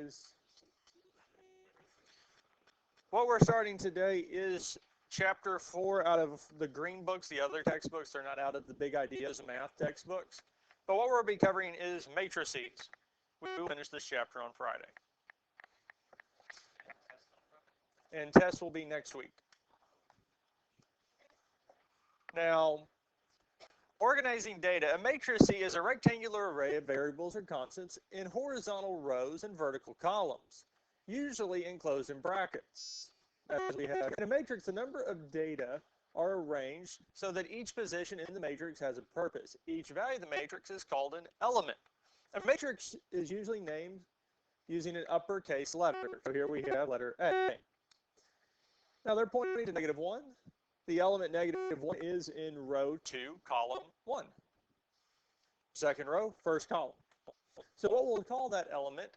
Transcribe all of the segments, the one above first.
guys. What we're starting today is chapter 4 out of the green books. The other textbooks are not out of the big ideas of math textbooks. But what we'll be covering is matrices. We will finish this chapter on Friday. And tests will be next week. Now, organizing data. A matrix is a rectangular array of variables or constants in horizontal rows and vertical columns, usually enclosed in brackets. As we have in a matrix, the number of data are arranged so that each position in the matrix has a purpose. Each value of the matrix is called an element. A matrix is usually named using an uppercase letter. So here we have letter A. Now they're pointing to -1. The element -1 is in row 2, column 1. Second row, first column. So what we'll call that element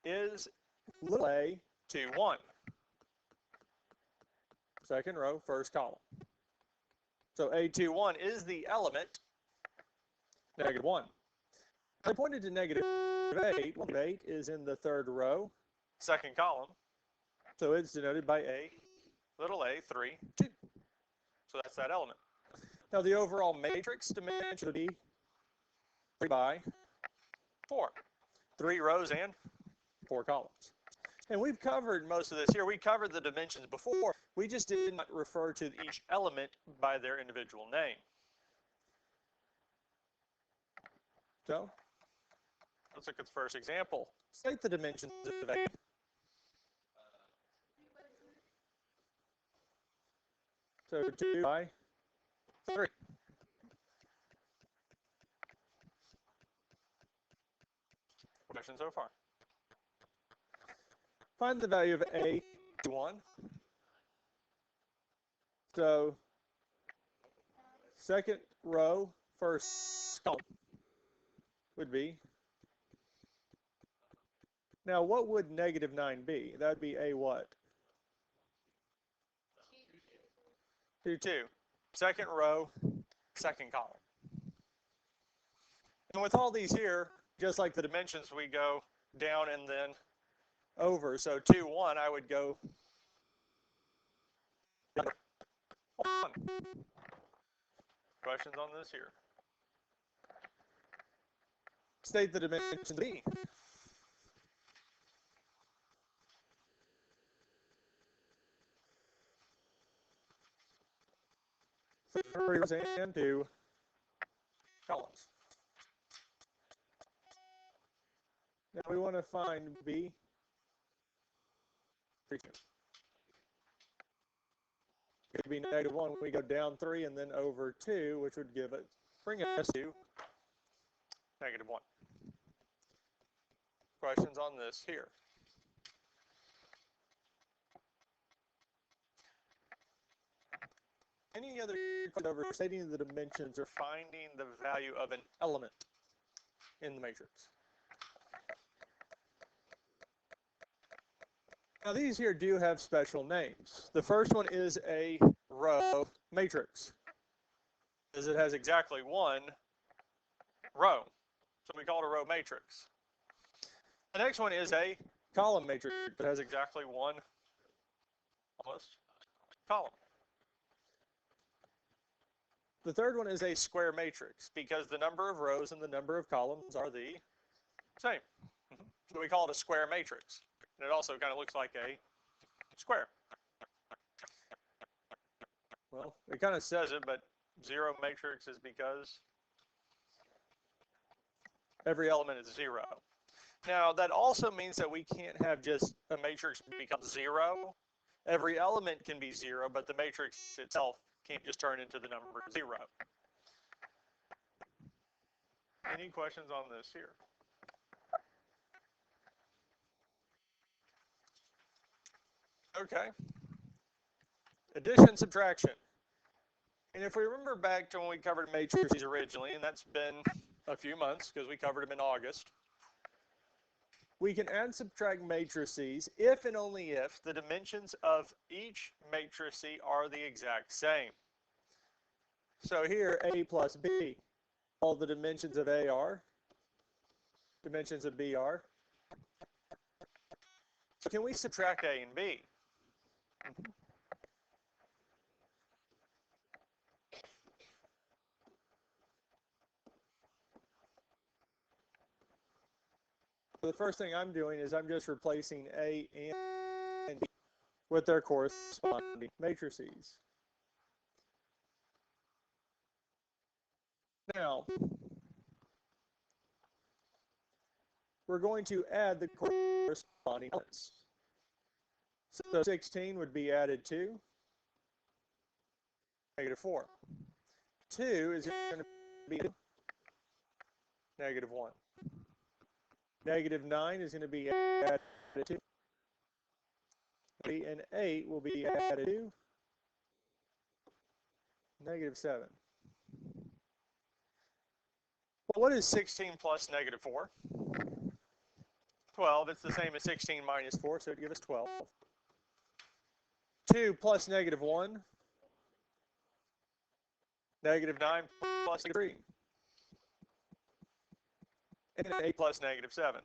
is little a 2, 1. Second row, first column. So A21 is the element -1. I pointed to -8. 8 is in the third row, second column. So it's denoted by a 3, 2. So that's that element. Now the overall matrix dimension would be 3 by 4. 3 rows and 4 columns. And we've covered most of this here. We covered the dimensions before. We just did not refer to each element by their individual name. So, let's look at the first example. State the dimensions of A. So 2 by 3. Question so far. Find the value of A21. So second row, first column would be. Now what would -9 be? That would be A what? 2, 2. Second row, second column. And with all these here, just like the dimensions, we go down and then over. So 2, 1, I would go 1. Questions on this here? State the dimensions of B. Three rows and 2 columns. Now we want to find B. 3, 2. It could be -1. We go down 3 and then over 2, which would bring us to -1. Questions on this here? Any other questions over stating the dimensions or finding the value of an element in the matrix? Now these here do have special names. The first one is a row matrix, because it has exactly 1 row. So we call it a row matrix. The next one is a column matrix that has exactly 1 column. The third one is a square matrix, because the number of rows and the number of columns are the same. So we call it a square matrix. And it also kind of looks like a square. Well, it kind of says it, but zero matrix is because every element is 0. Now, that also means that we can't have just a matrix become 0. Every element can be 0, but the matrix itself can't just turn into the number 0. Any questions on this here? Okay. Addition, subtraction. And if we remember back to when we covered matrices originally, and that's been a few months because we covered them in August, we can add and subtract matrices if and only if the dimensions of each matrix are the exact same. So here, A plus B, all the dimensions of A are, dimensions of B are So can we subtract A and B? So the first thing I'm doing is I'm just replacing A and B with their corresponding matrices. Now, we're going to add the corresponding elements. So 16 would be added to -4. 2 is going to be -1. -9 is going to be added to. And 8 will be added to -7. Well, what is 16 plus -4? 12. It's the same as 16 minus 4, so it gives us 12. 2 plus -1. -9 plus -3. And 8 plus -7.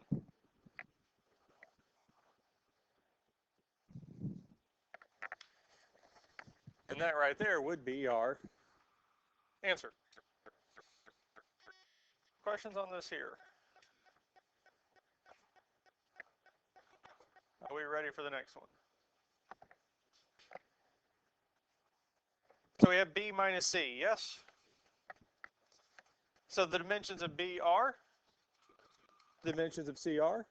And that right there would be our answer. Questions on this here? Are we ready for the next one? So we have B minus C, yes? So the dimensions of B are? The dimensions of C are?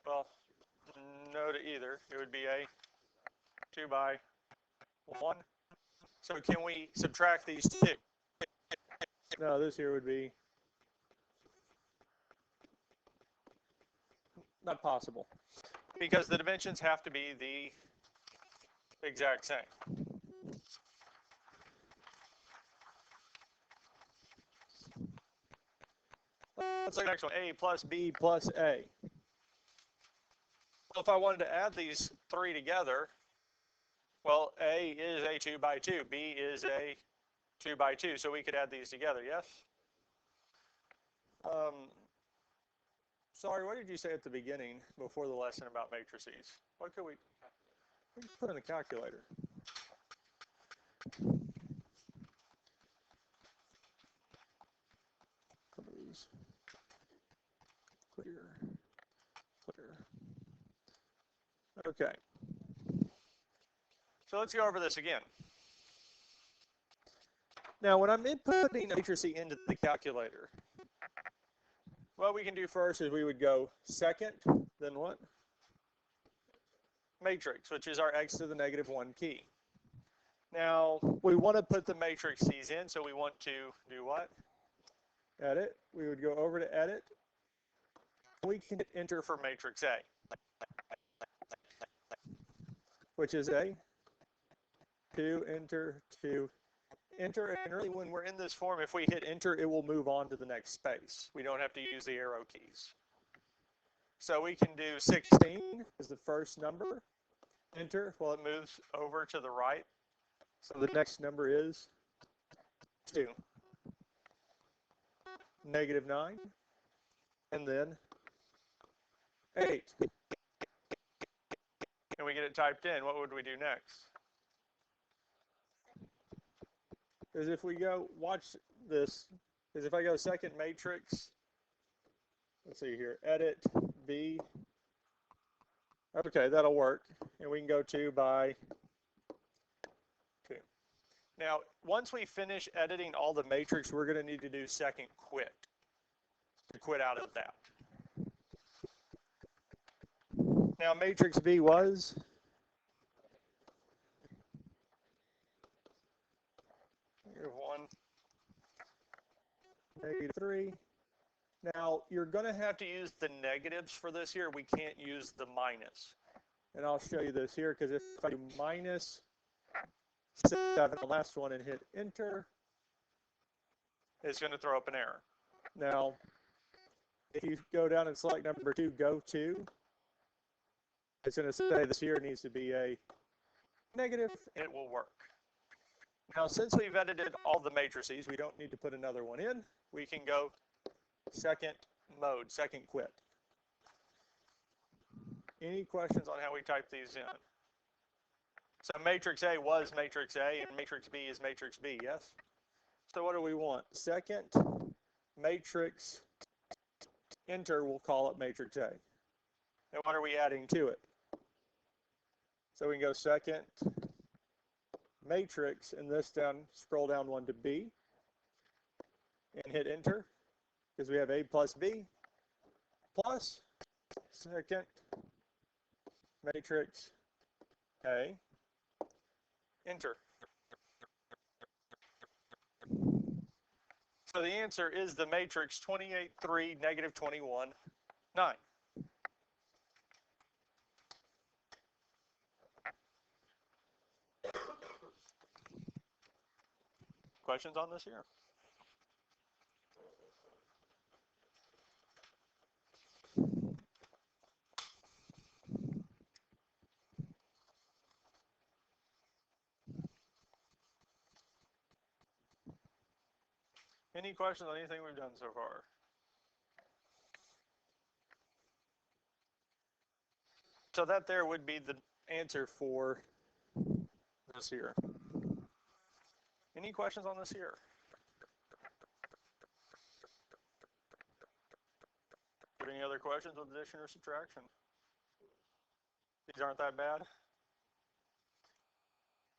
Well, no to either. It would be a 2 by 1. So can we subtract these two? No, this here would be not possible, because the dimensions have to be the exact same. Let's look at the next one, A plus B plus A. Well, if I wanted to add these three together, well, A is a 2 by 2, B is a 2 by 2, so we could add these together, yes? Sorry, what did you say at the beginning before the lesson about matrices? What could we put in the calculator? Close, clear, clear. Okay. So let's go over this again. Now, when I'm inputting a matrix into the calculator, what we can do first is we would go second, then what? Matrix, which is our x to the -1 key. Now, we want to put the matrices in, so we want to do what? Edit. We would go over to edit. We can hit enter for matrix A, which is A, 2, enter, 2, enter. And really, when we're in this form, if we hit enter, it will move on to the next space. We don't have to use the arrow keys. So we can do 16 is the first number. Enter, well, it moves over to the right. So the next number is 2. -9. And then 8. And we get it typed in. What would we do next? Is if we go, watch this, is if I go second matrix, let's see here, edit, B, okay, that'll work. And we can go 2 by 2. Now, once we finish editing all the matrix, we're going to need to do second quit, to quit out of that. Now, matrix B was? -1, -3. Now, you're going to have to use the negatives for this here. We can't use the minus. And I'll show you this here, because if I do -7, the last one, and hit enter, it's going to throw up an error. Now, if you go down and select number 2, go to, it's going to say this here needs to be a negative, and it will work. Now, since we've edited all the matrices, we don't need to put another one in. We can go second mode, second quit. Any questions on how we type these in? So matrix A was matrix A, and matrix B is matrix B, yes? So what do we want? Second matrix enter, we'll call it matrix A. And what are we adding to it? So we can go second matrix, and this down, scroll down one to B, and hit enter, because we have A plus B, plus second matrix A, enter. So the answer is the matrix 28, 3, negative 21, 9. Questions on this here? Any questions on anything we've done so far? So that there would be the answer for this here. Any questions on this here? Any other questions with addition or subtraction? These aren't that bad.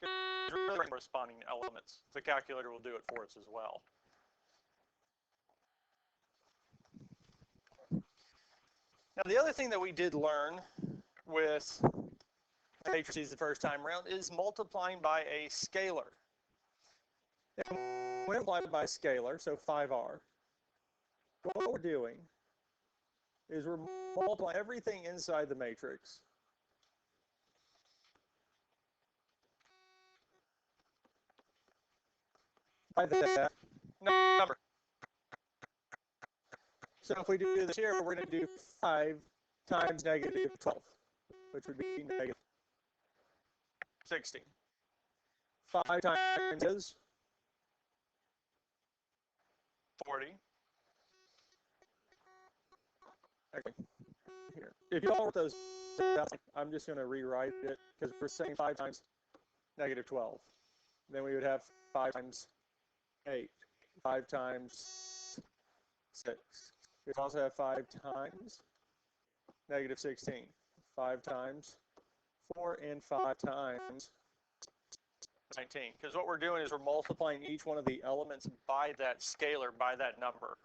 It's really corresponding elements. The calculator will do it for us as well. Now the other thing that we did learn with matrices the first time around is multiplying by a scalar. And when multiplied by a scalar, so 5r, what we're doing is we're multiplying everything inside the matrix by that number. So if we do this here, we're going to do 5 times negative 12, which would be negative 16. 5 times is 40. Okay. Here. If you all wrote those down, I'm just going to rewrite it because we're saying 5 times negative 12. Then we would have 5 times 8, 5 times 6. We also have 5 times negative 16, 5 times 4, and 5 times 19. Because what we're doing is we're multiplying each one of the elements by that scalar, by that number.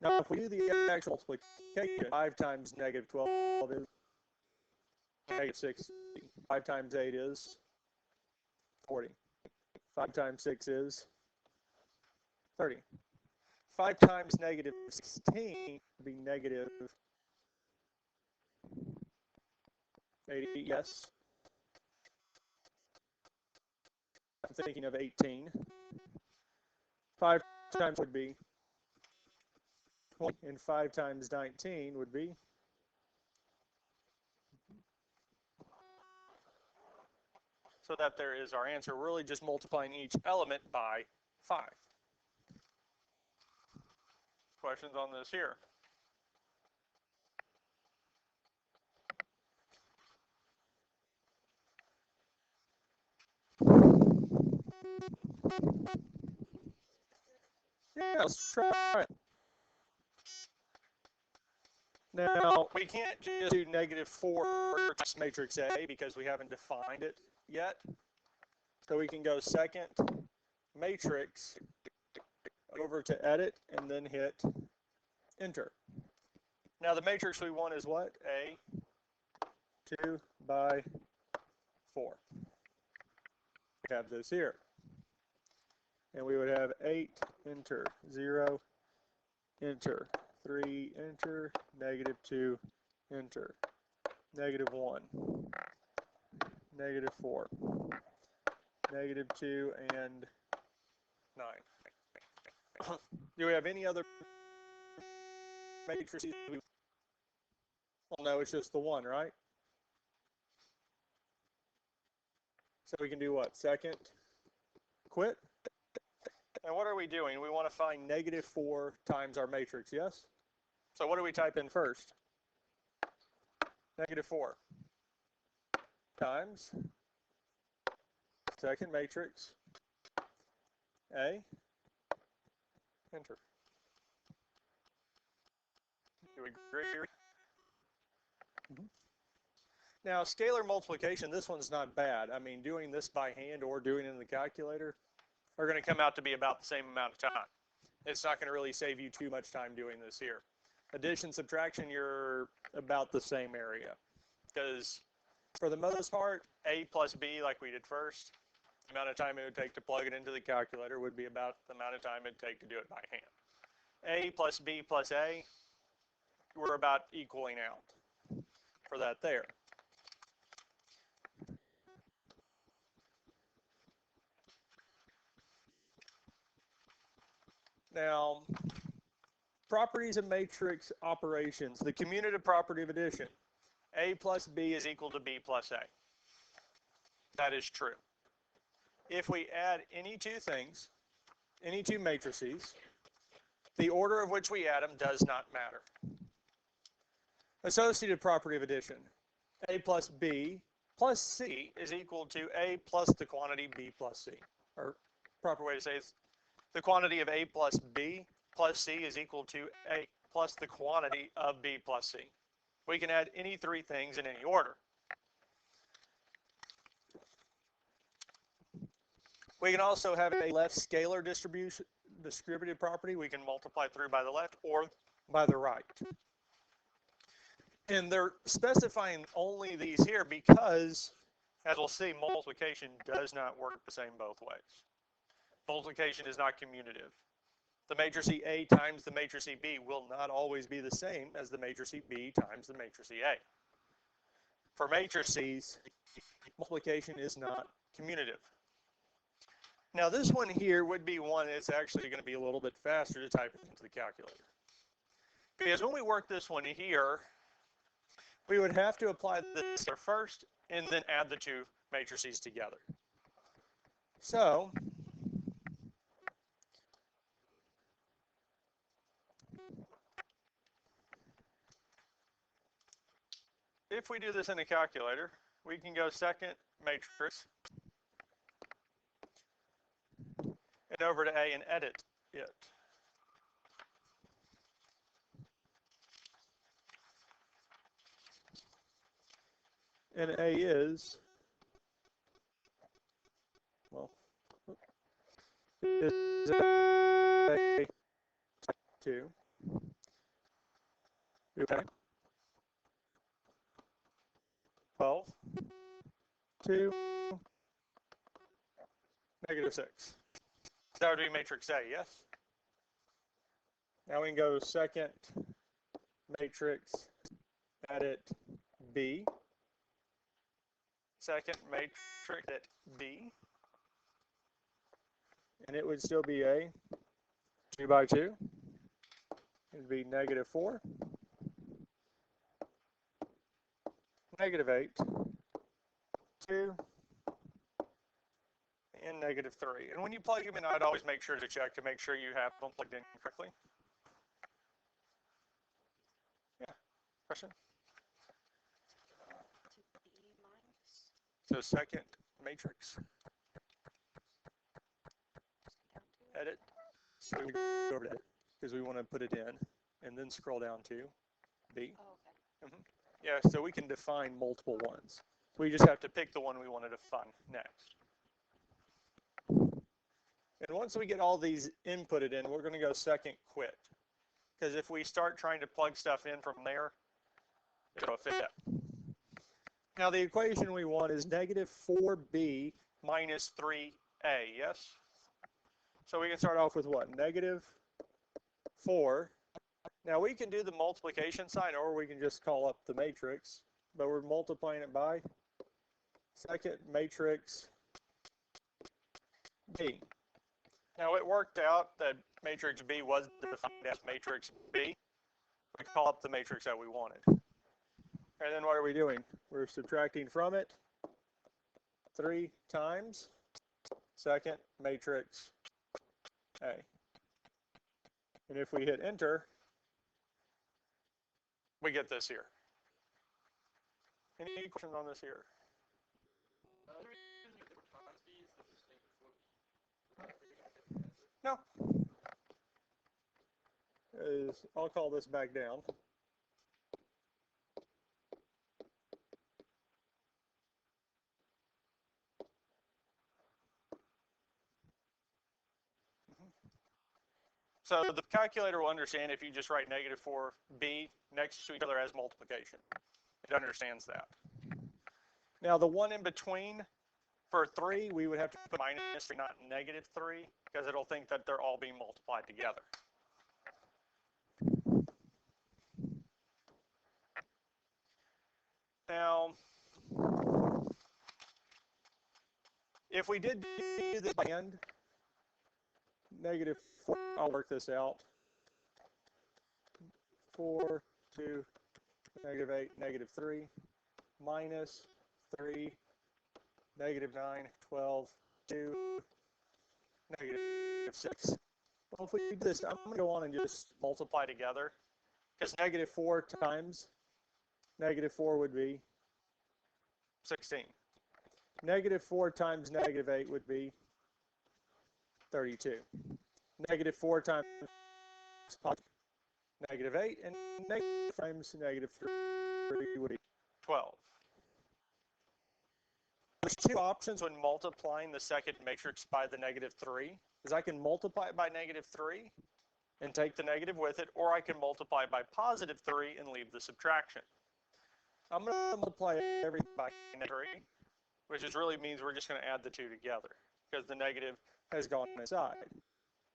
Now, if we do the actual multiplication, 5 times negative 12 is negative 60. 5 times 8 is 40. 5 times 6 is 30. 5 times negative 16 would be negative 80, yes. I'm thinking of 18. 5 times would be 20, and 5 times 19 would be 20. So that there is our answer. We're really just multiplying each element by 5. Questions on this here? Yeah, let's try it. Now, we can't just do negative 4 times matrix A because we haven't defined it yet. So we can go second matrix over to edit and then hit enter. Now the matrix we want is what? A 2 by 4. We have this here. And we would have 8, enter, 0, enter, 3, enter, negative 2, enter, negative 1, negative 4, negative 2, and 9. Do we have any other matrices? Well, no, it's just the one, right? So we can do what? Second, quit. And what are we doing? We want to find negative 4 times our matrix, yes? So what do we type in first? -4 times second matrix A, enter. Do we agree? Now, scalar multiplication, this one's not bad. I mean, doing this by hand or doing it in the calculator are going to come out to be about the same amount of time. It's not going to really save you too much time doing this here. Addition, subtraction, you're about the same area. Because for the most part, A plus B, like we did first, the amount of time it would take to plug it into the calculator would be about the amount of time it'd take to do it by hand. A plus B plus A, we're about equaling out for that there. Now, properties of matrix operations, the commutative property of addition. A plus B is equal to B plus A. That is true. If we add any two things, any two matrices, the order of which we add them does not matter. Associative property of addition. A plus B plus C is equal to A plus the quantity B plus C. Or proper way to say it is the quantity of A plus B plus C is equal to A plus the quantity of B plus C. We can add any three things in any order. We can also have a left scalar distributive property. We can multiply through by the left or by the right. And they're specifying only these here because, as we'll see, multiplication does not work the same both ways. Multiplication is not commutative. The matrix A times the matrix B will not always be the same as the matrix B times the matrix A. For matrices, multiplication is not commutative. Now this one here would be one that's actually going to be a little bit faster to type into the calculator. Because when we work this one here, we would have to apply this here first and then add the two matrices together. So, if we do this in a calculator, we can go second matrix and over to A and edit it. And A is, well, is A 2. Okay. 12, 2, -6. That would be matrix A, yes? Now we can go second matrix, edit B. Second matrix, edit B. And it would still be A, 2 by 2. It would be -4, -8, 2, and -3. And when you plug them in, I'd always make sure to check to make sure you have them plugged in correctly. Yeah, question? So second matrix, edit. So we go over to edit because we want to put it in, and then scroll down to B. Oh, okay. Yeah, so we can define multiple ones. We just have to pick the one we want to define next. And once we get all these inputted in, we're going to go second quit. Because if we start trying to plug stuff in from there, it'll fit. Now the equation we want is -4b minus 3a, yes? So we can start off with what? -4. Now we can do the multiplication sign or we can just call up the matrix, but we're multiplying it by second matrix B. Now it worked out that matrix B was defined as matrix B. We call up the matrix that we wanted. And then what are we doing? We're subtracting from it 3 times second matrix A. And if we hit enter, we get this here. Any questions on this here? No. I'll call this back down. So the calculator will understand if you just write -4b next to each other as multiplication. It understands that. Now the one in between, for 3, we would have to put -3, not -3, because it'll think that they're all being multiplied together. Now, if we did do this by hand, -4, I'll work this out. 4, 2, -8, -3, minus 3, -9, 12, 2, -6. Well, if we do this, I'm going to go on and just multiply together, because -4 times -4 would be 16. -4 times -8 would be 32. -4 times -8, and negative times -3 would be 12. There's two options when multiplying the second matrix by the -3, is I can multiply it by -3 and take the negative with it, or I can multiply it by +3 and leave the subtraction. I'm going to multiply everything by -3, which just really means we're just going to add the two together, because the negative has gone inside.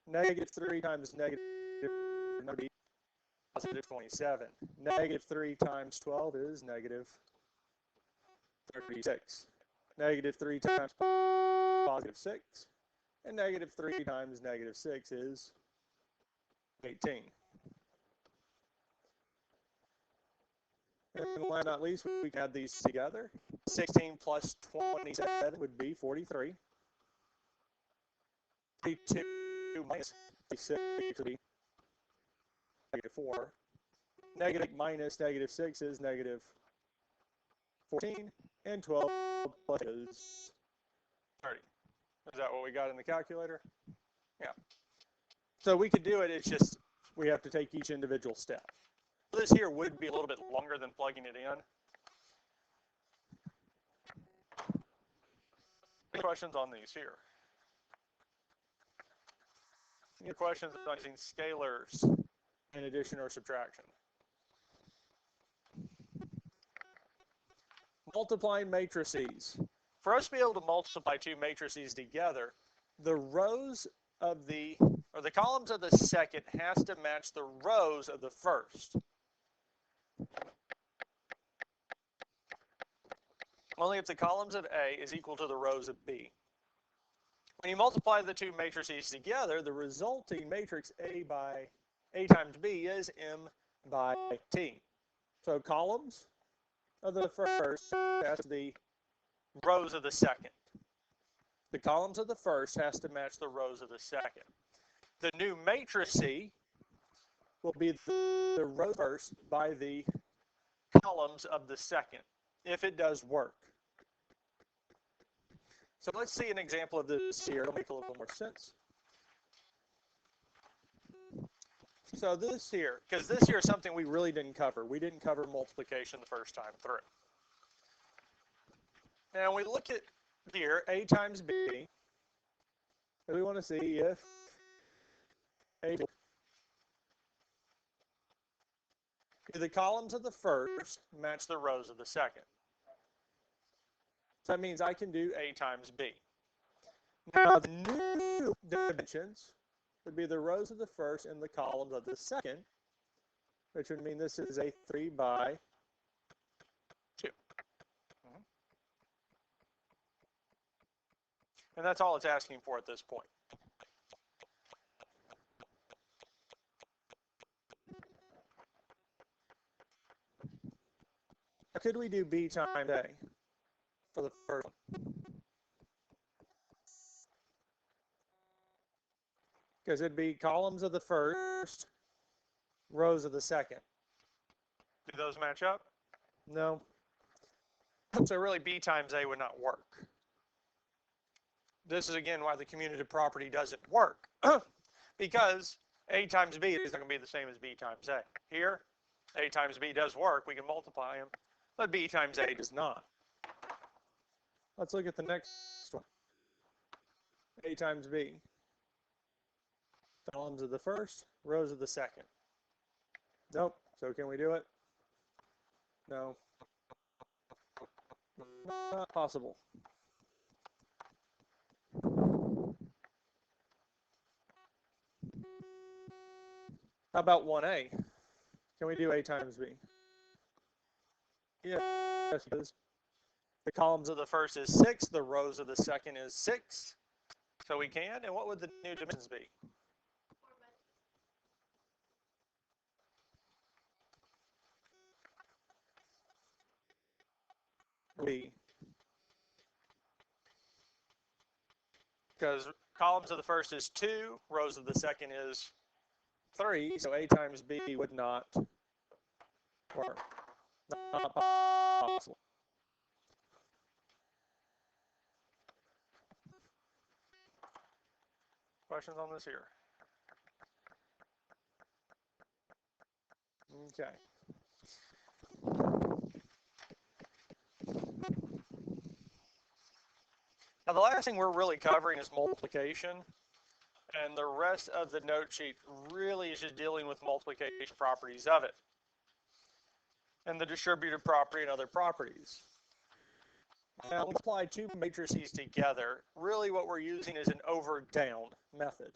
-3 times negative would be +27. -3 times 12 is -36. -3 times +6. And -3 times -6 is 18. And last but not least, we can add these together. 16 plus 27 would be 43. 32 minus 36 would be -4. -8 minus -6 is -14. And 12 plus is 30. Is that what we got in the calculator? Yeah. So we could do it, it's just we have to take each individual step. This here would be a little bit longer than plugging it in. Any questions on these here? Any questions on using scalars in addition or subtraction? Multiplying matrices. For us to be able to multiply two matrices together, the rows of the columns of the second has to match the rows of the first. Only if the columns of A is equal to the rows of B. When you multiply the two matrices together, the resulting matrix A times B is M by T. So columns of the first has the rows of the second. The columns of the first has to match the rows of the second. The new matrix will be the row first by the columns of the second, if it does work. So let's see an example of this here. It'll make a little more sense. So this here, because this here is something we really didn't cover. We didn't cover multiplication the first time through. Now we look at here, A times B. And we want to see if A, do the columns of the first match the rows of the second. So that means I can do A times B. Now the new dimensions would be the rows of the first and the columns of the second, which would mean this is a 3 by 2. And that's all it's asking for at this point. Could we do B times A for the first one? Because it'd be columns of the first, rows of the second. Do those match up? No. So really B times A would not work. This is again why the commutative property doesn't work. Because A times B is not going to be the same as B times A. Here, A times B does work. We can multiply them, but B times A does not. Let's look at the next one. A times B. Columns of the first, rows of the second. Nope. So can we do it? No. Not possible. How about 1A? Can we do A times B? Yes, it is. The columns of the first is 6. The rows of the second is 6. So we can. And what would the new dimensions be? B. Because columns of the first is 2. Rows of the second is 3. So A times B would not work. Not possible. Questions on this here? Okay. Now the last thing we're really covering is multiplication, and the rest of the note sheet really is just dealing with multiplication properties of it, and the distributive property and other properties. Now, we apply two matrices together. Really what we're using is an over-down method.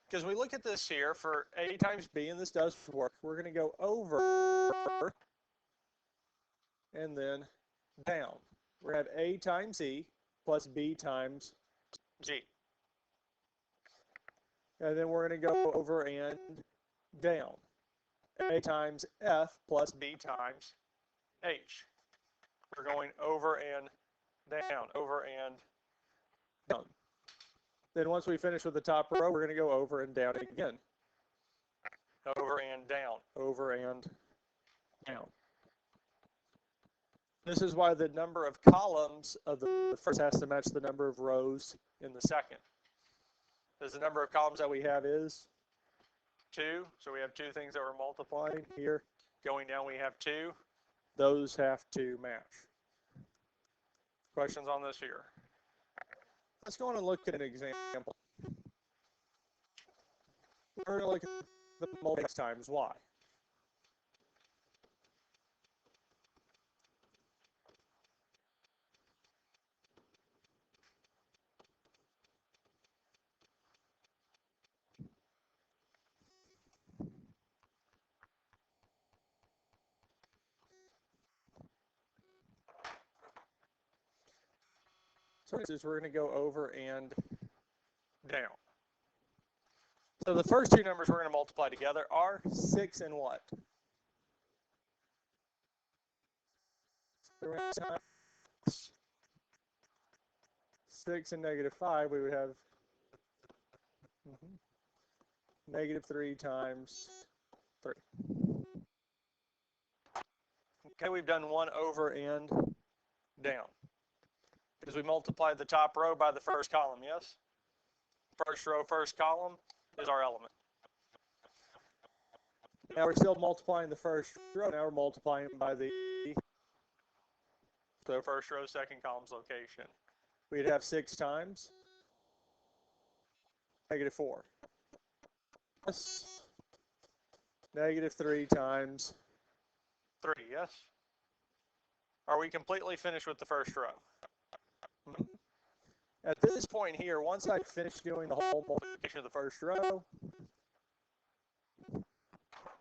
Because we look at this here for A times B, and this does work. We're going to go over and then down. We're going to have A times E plus B times G. And then we're going to go over and down. A times F plus B times H. We're going over and down, over and down. Then once we finish with the top row, we're going to go over and down again. Over and down, over and down. This is why the number of columns of the first has to match the number of rows in the second. Because the number of columns that we have is 2. So we have 2 things that we're multiplying. Here, going down, we have 2. Those have to match. Questions on this here? Let's go on and look at an example. We're going to look at the multiply times y. So we're going to go over and down. So the first two numbers we're going to multiply together are 6 and what? 6 and -5, we would have -3 times 3. Okay, we've done 1 over and down. Because we multiplied the top row by the first column, yes? First row, first column is our element. Now we're still multiplying the first row. Now we're multiplying by the so first row, second column's location. We'd have 6 times -4. Plus -3 times 3, yes? Are we completely finished with the first row? At this point here, once I finish doing the whole multiplication of the first row,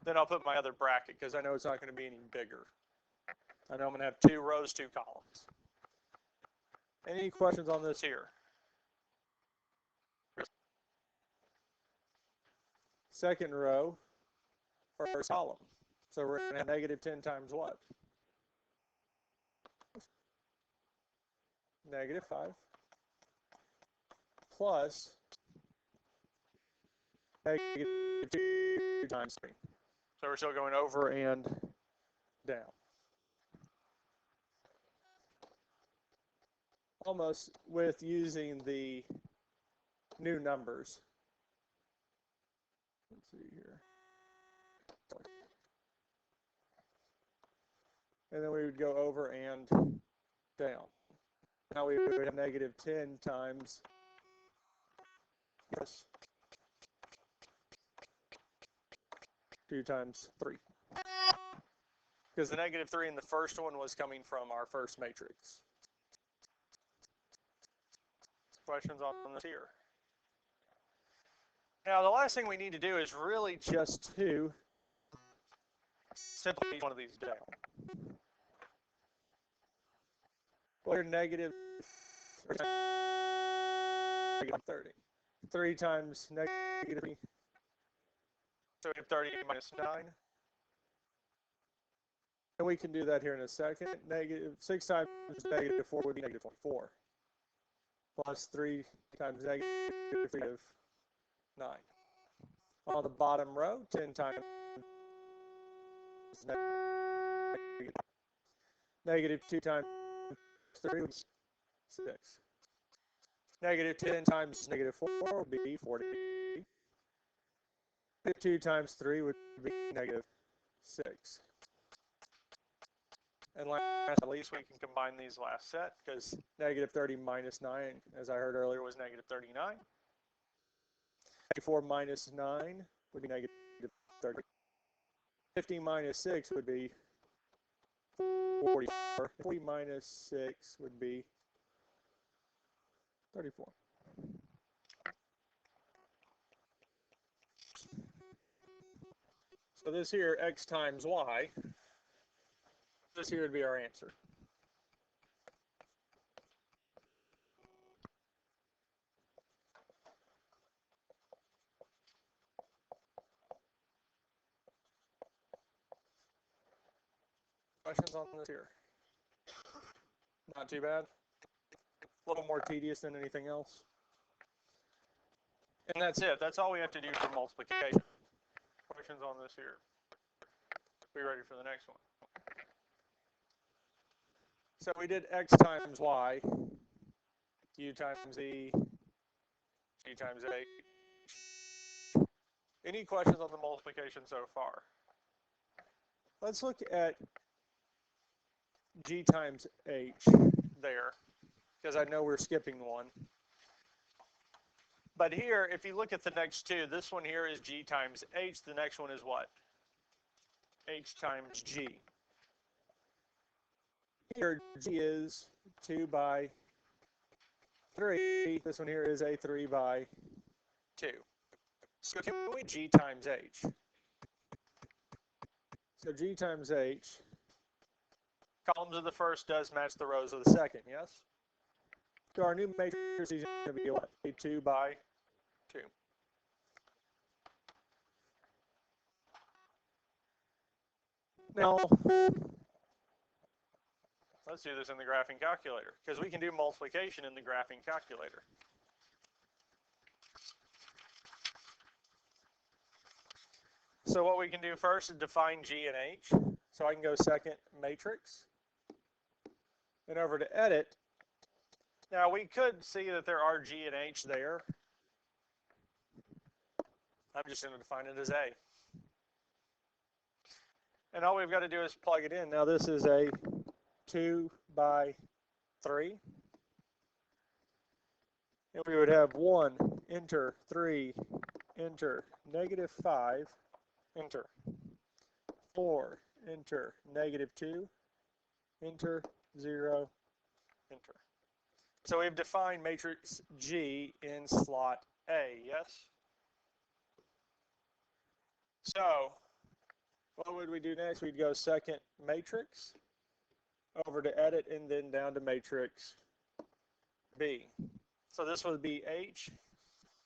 then I'll put my other bracket because I know it's not going to be any bigger. I know I'm going to have 2 rows, 2 columns. Any questions on this here? Second row, first column. So we're going to have -10 times what? -5 plus -2 times 3. So we're still going over and down. almost with using the new numbers. Let's see here. And then we would go over and down. Now we would have negative 10 times this 2 times 3. Because the negative 3 in the first one was coming from our first matrix. Questions on this here? Now the last thing we need to do is really just to simply one of these down. Well, negative 30. 3 times negative 3. So we have 30 minus 9. And we can do that here in a second. Negative 6 times negative 4 would be negative 24. Plus 3 times negative 3 of 9. On the bottom row, 10 times negative 2 times 3 would be 6. Negative 10 times negative 4 would be 40. Negative 2 times 3 would be negative 6. And last but not least, we can combine these last set, because negative 30 minus 9, as I heard earlier, was negative 39. 4 minus 9 would be negative 30. 50 minus 6 would be 44. 40 minus 6 would be 34. So this here, x times y, this here would be our answer. Questions on this here? Not too bad. A little more tedious than anything else. And that's it. That's all we have to do for multiplication. Questions on this here? Be ready for the next one. So we did x times y, u times e, g times h. Any questions on the multiplication so far? Let's look at g times h there, because I know we're skipping one. But here, if you look at the next two, this one here is g times h. The next one is what? H times g. Here, g is 2 by 3. This one here is a 3 by 2. So can we g times h? So g times h, columns of the first does match the rows of the second, yes? So our new matrix is going to be what? A 2 by 2. Now, let's do this in the graphing calculator, because we can do multiplication in the graphing calculator. So what we can do first is define g and h. So I can go second matrix, and over to edit. Now we could see that there are g and h there. I'm just going to define it as a. And all we've got to do is plug it in. Now this is a 2 by 3. And we would have 1, enter, 3, enter, negative 5, enter, 4, enter, negative 2, enter, 0, enter. So we've defined matrix G in slot A, yes? So what would we do next? We'd go second matrix, over to edit, and then down to matrix B. So this would be H,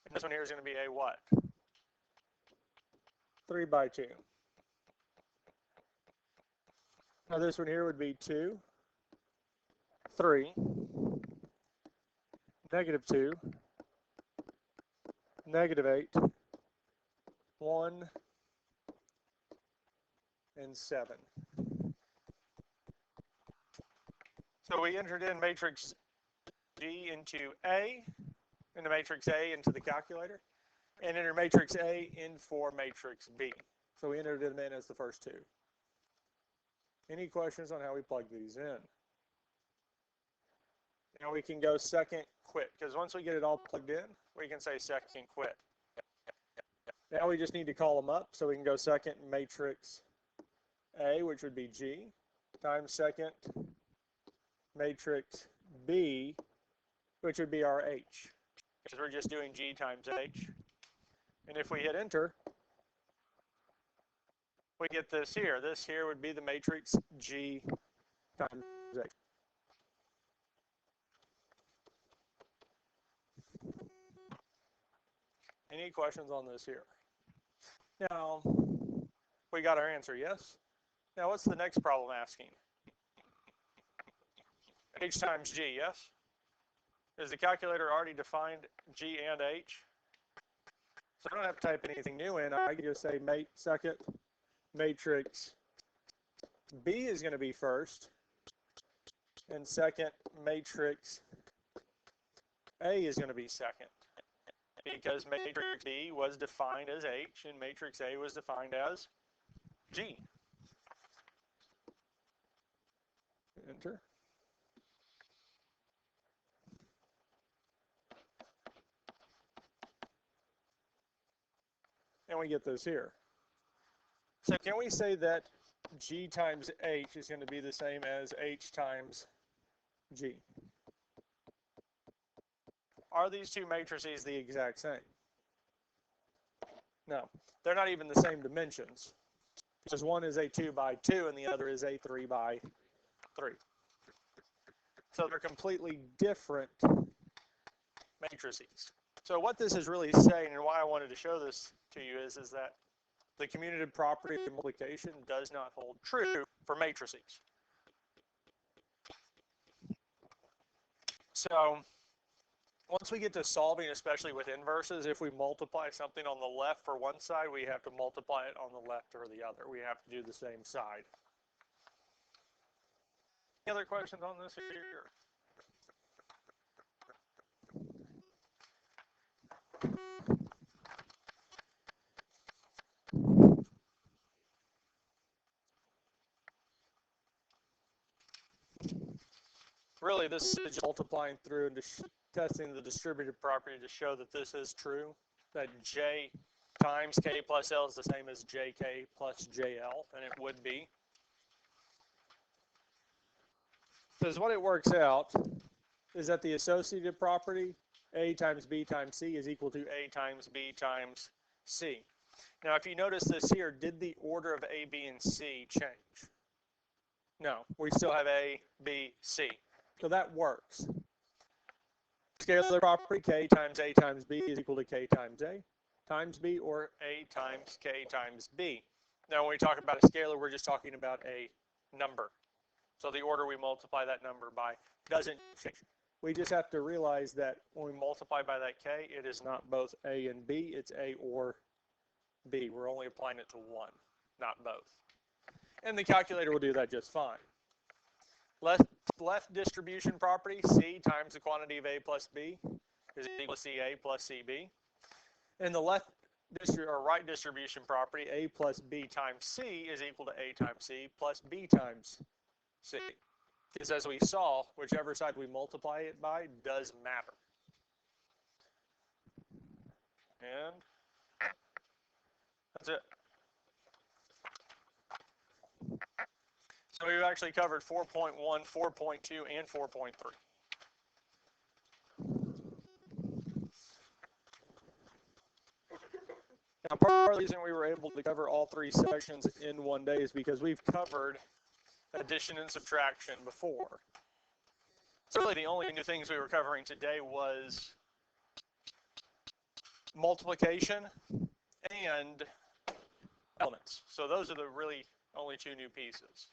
and this one here is going to be a what? 3 by 2. Now this one here would be 2, 3, negative 2, negative 8, 1, and 7. So we entered in matrix G into A, into matrix A into the calculator, and enter matrix A in for matrix B. So we entered them in as the first two. Any questions on how we plug these in? Now we can go second quit, because once we get it all plugged in, we can say second quit. Now we just need to call them up, so we can go second matrix A, which would be G, times second matrix B, which would be our H, because we're just doing G times H. And if we hit enter, we get this here. This here would be the matrix G times H. Any questions on this here? Now, we got our answer, yes? Now, what's the next problem asking? H times G, yes? Is the calculator already defined G and H? So I don't have to type anything new in. I can just say second matrix B is going to be first, and second matrix A is going to be second, because matrix B was defined as H and matrix A was defined as G. Enter. And we get this here. So can we say that G times H is going to be the same as H times G? Are these two matrices the exact same? No, they're not even the same dimensions, because one is a 2 by 2 and the other is a 3 by 3. So they're completely different matrices. So what this is really saying, and why I wanted to show this to you, is that the commutative property of multiplication does not hold true for matrices. So once we get to solving, especially with inverses, if we multiply something on the left for one side, we have to multiply it on the left or the other. We have to do the same side. Any other questions on this here? Really, this is just multiplying through and testing the distributive property to show that this is true, that J times K plus L is the same as JK plus JL, and it would be. Because what it works out is that the associative property, A times B times C, is equal to A times B times C. Now, if you notice this here, did the order of A, B, and C change? No, we still have A, B, C. So that works. Scalar property, K times A times B is equal to K times A times B, or A times K times B. Now, when we talk about a scalar, we're just talking about a number. So the order we multiply that number by doesn't change. We just have to realize that when we multiply by that K, it is not both A and B, it's A or B. We're only applying it to one, not both. And the calculator will do that just fine. Left distribution property, C times the quantity of A plus B is equal to CA plus CB. And the right distribution property, A plus B times C is equal to A times C plus B times C. Because as we saw, whichever side we multiply it by does matter. And that's it. So we've actually covered 4.1, 4.2, and 4.3. Now, part of the reason we were able to cover all three sections in one day is because we've covered addition and subtraction before. So really the only new things we were covering today was multiplication and elements. So those are the really only two new pieces.